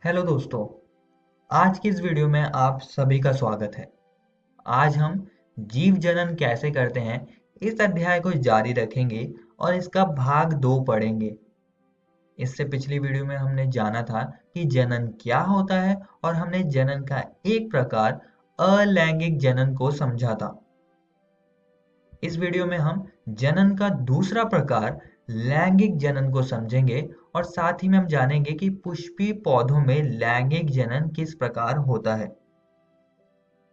Hello दोस्तों। आज की इस वीडियो में आप सभी का स्वागत है। आज हम जीव जनन कैसे करते हैं इस अध्याय को जारी रखेंगे और इसका भाग 2 पढ़ेंगे। इससे पिछली वीडियो में हमने जाना था कि जनन क्या होता है और हमने जनन का एक प्रकार अलैंगिक जनन को समझा था। इस वीडियो में हम जनन का दूसरा प्रकार लैंगिक जनन को समझेंगे और साथ ही में हम जानेंगे कि पुष्पीय पौधों में लैंगिक जनन किस प्रकार होता है।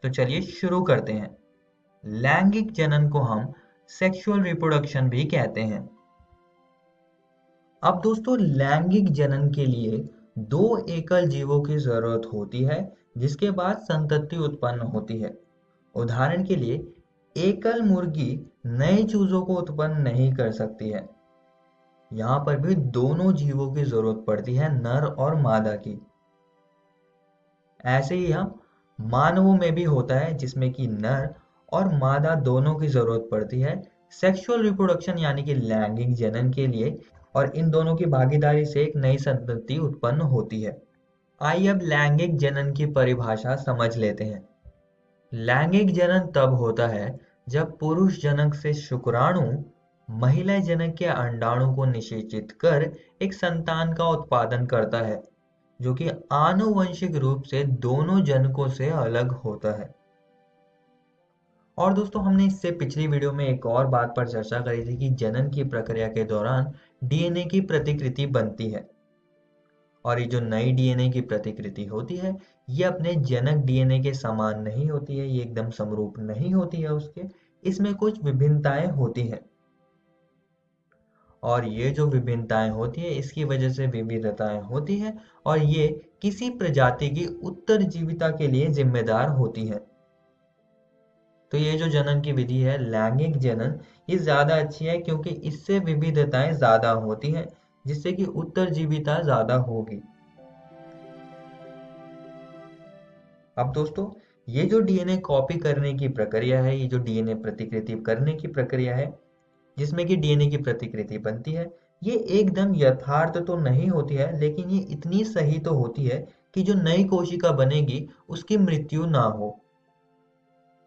तो चलिए शुरू करते हैं। लैंगिक जनन को हम सेक्सुअल रिप्रोडक्शन भी कहते हैं। अब दोस्तों, लैंगिक जनन के लिए दो एकल जीवों की जरूरत होती है जिसके बाद संतति उत्पन्न होती है। उदाहरण के लिए एकल मुर्गी नए चूजों को उत्पन्न नहीं कर सकती है। यहाँ पर भी दोनों जीवों की जरूरत पड़ती है, नर और मादा की। ऐसे ही हम मानवों में भी होता है जिसमें कि नर और मादा दोनों की जरूरत पड़ती है सेक्सुअल रिप्रोडक्शन यानी कि लैंगिक जनन के लिए, और इन दोनों की भागीदारी से एक नई संतति उत्पन्न होती है। आइए अब लैंगिक जनन की परिभाषा समझ लेते हैं। लैंगिक जनन तब होता है जब पुरुष जनक से शुक्राणु महिला जनक के अंडाणु को निषेचित कर एक संतान का उत्पादन करता है जो कि आनुवंशिक रूप से दोनों जनकों से अलग होता है। और दोस्तों, हमने इससे पिछली वीडियो में एक और बात पर चर्चा करी थी कि जनन की प्रक्रिया के दौरान डीएनए की प्रतिकृति बनती है, और ये जो नई डीएनए की प्रतिकृति होती है ये अपने जनक डीएनए के समान नहीं होती है, ये एकदम समरूप नहीं होती है उसके, इसमें कुछ विभिन्नताएं होती हैं। और ये जो विभिन्नताएं होती है इसकी वजह से विविधताएं होती है और ये किसी प्रजाति की उत्तरजीविता के लिए जिम्मेदार होती है। तो ये जो जनन की विधि है लैंगिक जनन, ये ज्यादा अच्छी है क्योंकि इससे विविधताएं ज्यादा होती हैं जिससे कि उत्तरजीविता ज्यादा होगी। अब दोस्तों, ये जो डीएनए कॉपी करने की प्रक्रिया है, ये जो डीएनए प्रतिकृति करने की प्रक्रिया है जिसमें कि डीएनए की प्रतिकृति बनती है, ये एकदम यथार्थ तो नहीं होती है, लेकिन ये इतनी सही तो होती है कि जो नई कोशिका बनेगी उसकी मृत्यु ना हो।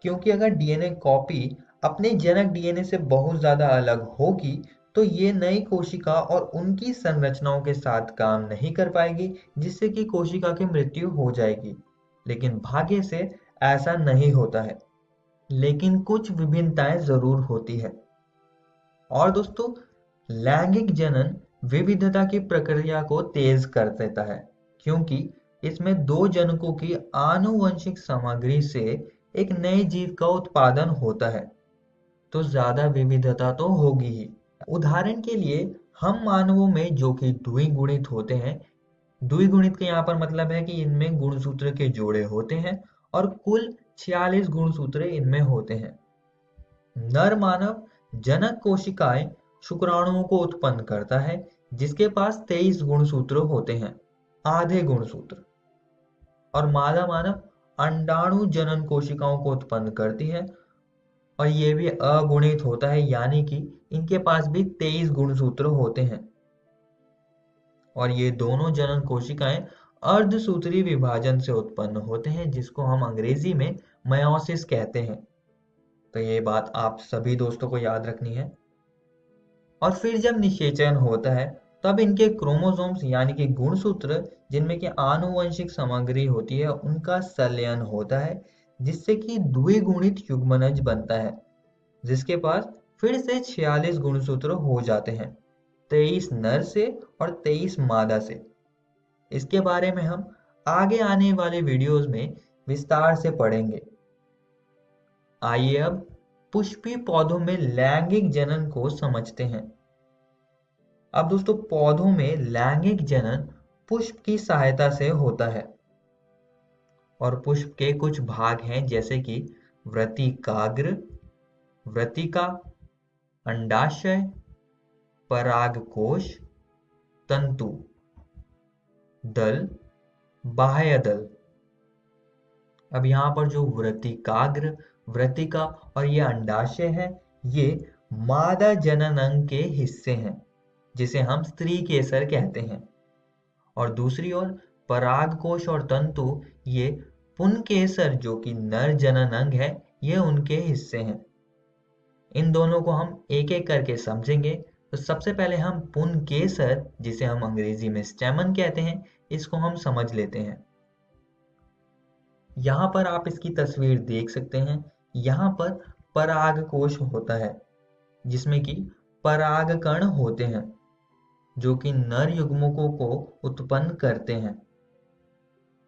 क्योंकि अगर डीएनए कॉपी अपने जनक डीएनए से बहुत ज्यादा अलग होगी तो ये नई कोशिका और उनकी संरचनाओं के साथ काम नहीं कर पाएगी जिससे कि कोशिका की मृत्यु हो जाएगी। लेकिन भाग्य से ऐसा नहीं होता है, लेकिन कुछ विभिन्नताएं जरूर होती है। और दोस्तों, लैंगिक जनन विविधता की प्रक्रिया को तेज कर देता है क्योंकि इसमें दो जनकों की आनुवंशिक सामग्री से एक नए जीव का उत्पादन होता है, तो ज्यादा विविधता तो होगी ही। उदाहरण के लिए हम मानवों में जो कि द्विगुणित होते हैं, द्विगुणित का यहाँ पर मतलब है कि इनमें गुणसूत्र के जोड़े होते हैं और कुल 46 गुणसूत्र इनमें होते हैं। नर मानव जनक कोशिकाएं शुक्राणुओं को उत्पन्न करता है जिसके पास 23 गुणसूत्र होते हैं, आधे गुणसूत्र। और मादा मानव अंडाणु जनन कोशिकाओं को उत्पन्न करती है और ये भी अगुणित होता है यानी कि इनके पास भी 23 गुणसूत्र होते हैं। और ये दोनों जनन कोशिकाएं अर्धसूत्री विभाजन से उत्पन्न होते हैं जिसको हम अंग्रेजी में मयोसिस कहते हैं। तो ये बात आप सभी दोस्तों को याद रखनी है। और फिर जब निषेचन होता है तब इनके क्रोमोसोम्स यानी कि गुणसूत्र जिनमें कि आनुवंशिक सामग्री होती है उनका संलयन होता है जिससे कि द्विगुणित युग्मनज बनता है जिसके पास फिर से 46 गुणसूत्र हो जाते हैं, 23 नर से और 23 मादा से। इसके बारे में हम आगे आने वाले वीडियोस में विस्तार से पढ़ेंगे। आइए अब पुष्पीय पौधों में लैंगिक जनन को समझते हैं। अब दोस्तों, पौधों में लैंगिक जनन पुष्प की सहायता से होता है और पुष्प के कुछ भाग हैं जैसे कि वृत्तिकाग्र, वृत्तिका, अंडाशय, परागकोश, तंतु, दल, बाह्य दल। अब यहाँ पर जो वृत्तिकाग्र, वृत्तिका और ये अंडाशय है, ये मादा जनन अंग के हिस्से हैं जिसे हम स्त्री केसर कहते हैं। और दूसरी ओर परागकोश और तंतु ये पुंकेसर जो कि नर जनन अंग है, ये उनके हिस्से हैं। इन दोनों को हम एक एक करके समझेंगे। तो सबसे पहले हम पुंकेसर, जिसे हम अंग्रेजी में स्टेमन कहते हैं, इसको हम समझ लेते हैं। यहाँ पर आप इसकी तस्वीर देख सकते हैं। यहाँ पर परागकोश होता है जिसमें कि परागकण होते हैं जो कि नर युग्मकों को उत्पन्न करते हैं।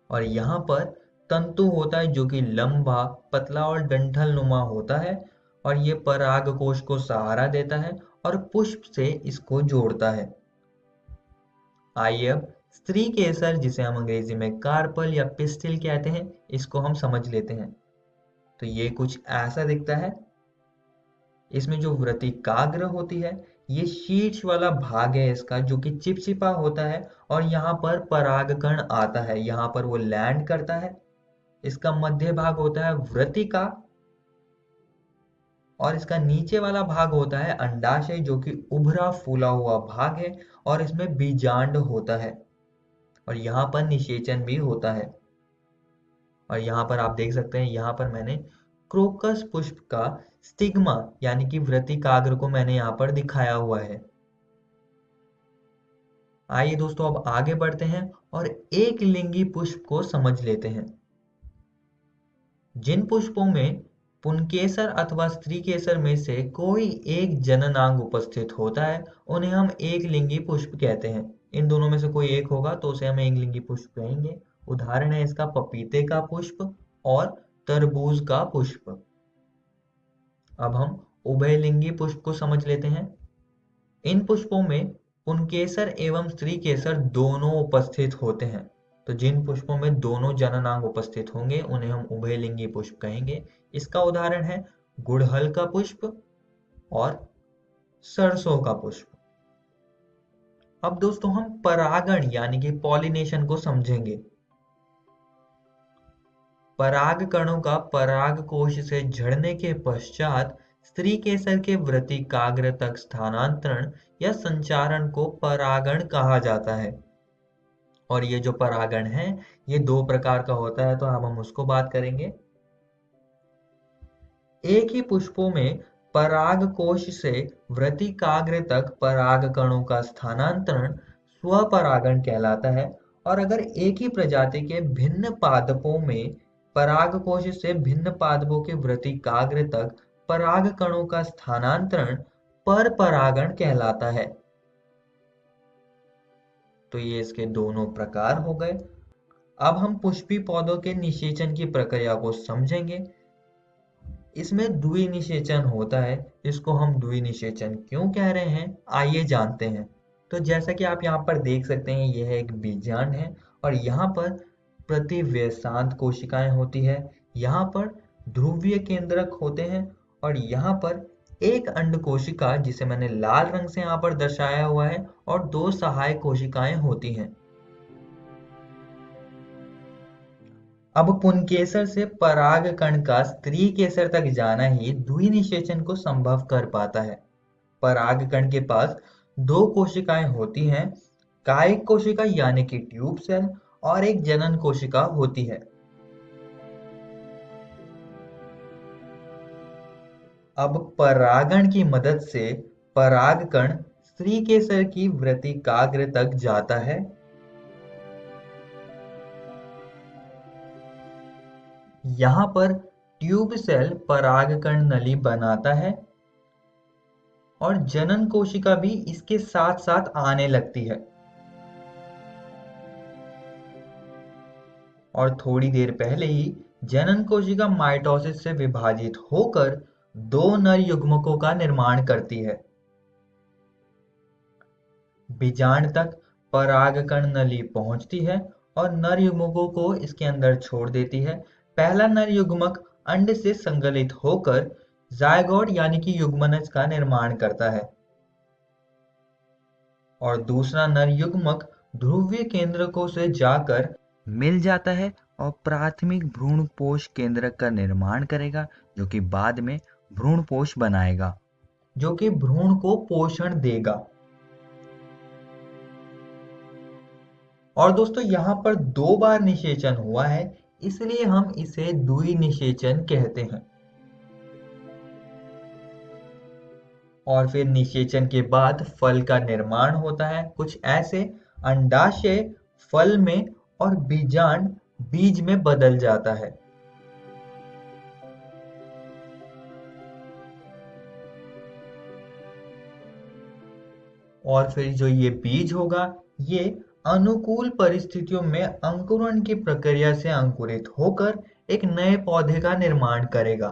और यहाँ पर तंतु होता है जो कि लंबा, पतला और डंठल नुमा होता है और ये परागकोश को सहारा देता है और पुष्प से इसको जोड़ता है। आइए अब स्त्री केसर, जिसे हम अंग्रेजी में कार्पल या पिस्टिल कहते हैं, इसको हम समझ लेते हैं। तो ये कुछ ऐसा दिखता है। इसमें जो व्रतिकाग्र होती है, ये शीर्ष वाला भाग है इसका, जो कि चिपचिपा होता है और यहाँ पर परागकण आता है, यहाँ पर वो लैंड करता है। इसका मध्य भाग होता है व्रतिका और इसका नीचे वाला भाग होता है अंडाशय, जो कि उभरा फूला हुआ भाग है और इसमें बीजांड होता है और यहाँ पर निषेचन भी होता है। और यहाँ पर आप देख सकते हैं, यहाँ पर मैंने क्रोकस पुष्प का स्टिग्मा यानी कि व्रतिकाग्र को मैंने यहाँ पर दिखाया हुआ है। आइए दोस्तों अब आगे बढ़ते हैं और एक लिंगी पुष्प को समझ लेते हैं। जिन पुष्पों में पुंकेसर अथवा स्त्री केसर में से कोई एक जननांग उपस्थित होता है, उन्हें हम एक लिंगी पुष्प कहते हैं। इन दोनों में से कोई एक होगा तो उसे हम एक लिंगी पुष्प कहेंगे। उदाहरण है इसका पपीते का पुष्प और तरबूज का पुष्प। अब हम उभयलिंगी पुष्प को समझ लेते हैं। इन पुष्पों में पुंकेसर एवं स्त्री केसर दोनों उपस्थित होते हैं। तो जिन पुष्पों में दोनों जननांग उपस्थित होंगे उन्हें हम उभयलिंगी पुष्प कहेंगे। इसका उदाहरण है गुड़हल का पुष्प और सरसों का पुष्प। अब दोस्तों हम परागण यानी कि पॉलिनेशन को समझेंगे। परागकणों का परागकोश से झड़ने के पश्चात स्त्री केसर के व्रतिकाग्र तक स्थानांतरण या संचारण को परागण कहा जाता है। और ये जो परागण है, ये दो प्रकार का होता है, तो अब हम उसको बात करेंगे। एक ही पुष्पों में परागकोश से व्रतिकाग्र तक परागकणों का स्थानांतरण स्वपरागण कहलाता है। और अगर एक ही प्रजाति के भिन्न पादपों में परागकोश से भिन्न पादपों के व्रतिकाग्र तक परागकणों का स्थानांतरण परपरागण कहलाता है। तो ये इसके दोनों प्रकार हो गए। अब हम पुष्पी पौधों के निषेचन की प्रक्रिया को समझेंगे। इसमें द्वि निषेचन होता है। इसको हम द्वि निषेचन क्यों कह रहे हैं, आइए जानते हैं। तो जैसा कि आप यहाँ पर देख सकते हैं, यह एक बीजांड है और यहाँ पर प्रतिव्यसांत कोशिकाएं होती है, यहाँ पर ध्रुवीय केंद्रक होते हैं और यहाँ पर एक अंड कोशिका, जिसे मैंने लाल रंग से यहाँ पर दर्शाया हुआ है, और दो सहायक कोशिकाएं होती हैं। अब पुंकेसर से परागकण का स्त्री केसर तक जाना ही द्वि निषेचन को संभव कर पाता है। परागकण के पास दो कोशिकाएं होती हैं, कायिक कोशिका यानी कि ट्यूब सेल और एक जनन कोशिका होती है। अब परागण की मदद से परागकण स्त्री केसर की व्रतिकाग्र तक जाता है। यहाँ पर ट्यूब सेल परागकण नली बनाता है और जनन कोशिका भी इसके साथ साथ आने लगती है। और थोड़ी देर पहले ही जनन कोशिका माइटोसिस से विभाजित होकर दो नर युग्मकों का निर्माण करती है। बीजांड तक परागकण नली पहुंचती है और नर युग्मकों को इसके अंदर छोड़ देती है। पहला नर युग्मक अंड से संगलित होकर जायगोट यानी कि युग्मनज का निर्माण करता है और दूसरा नर युग्मक ध्रुवीय केंद्रकों से जाकर मिल जाता है और प्राथमिक भ्रूणपोष केंद्रक का निर्माण करेगा, जो कि बाद में भ्रूणपोष बनाएगा, जो कि भ्रूण को पोषण देगा। और दोस्तों यहाँ पर 2 बार निषेचन हुआ है, इसलिए हम इसे द्विनिषेचन कहते हैं। और फिर निषेचन के बाद फल का निर्माण होता है, कुछ ऐसे। अंडाशय फल में और बीजांड बीज में बदल जाता है। और फिर जो ये बीज होगा, ये अनुकूल परिस्थितियों में अंकुरण की प्रक्रिया से अंकुरित होकर एक नए पौधे का निर्माण करेगा।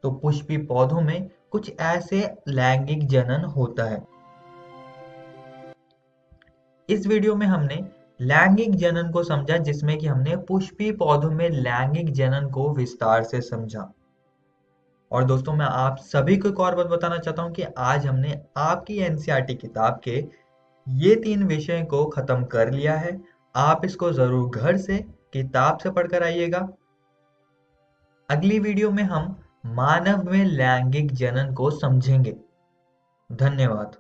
तो पुष्पी पौधों में कुछ ऐसे लैंगिक जनन होता है। इस वीडियो में हमने लैंगिक जनन को समझा, जिसमें कि हमने पुष्पी पौधों में लैंगिक जनन को विस्तार से समझा। और दोस्तों मैं आप सभी को एक और बात बताना चाहता हूं कि आज हमने आपकी एनसीईआरटी किताब के ये 3 विषय को खत्म कर लिया है। आप इसको जरूर घर से किताब से पढ़कर आइएगा। अगली वीडियो में हम मानव में लैंगिक जनन को समझेंगे। धन्यवाद।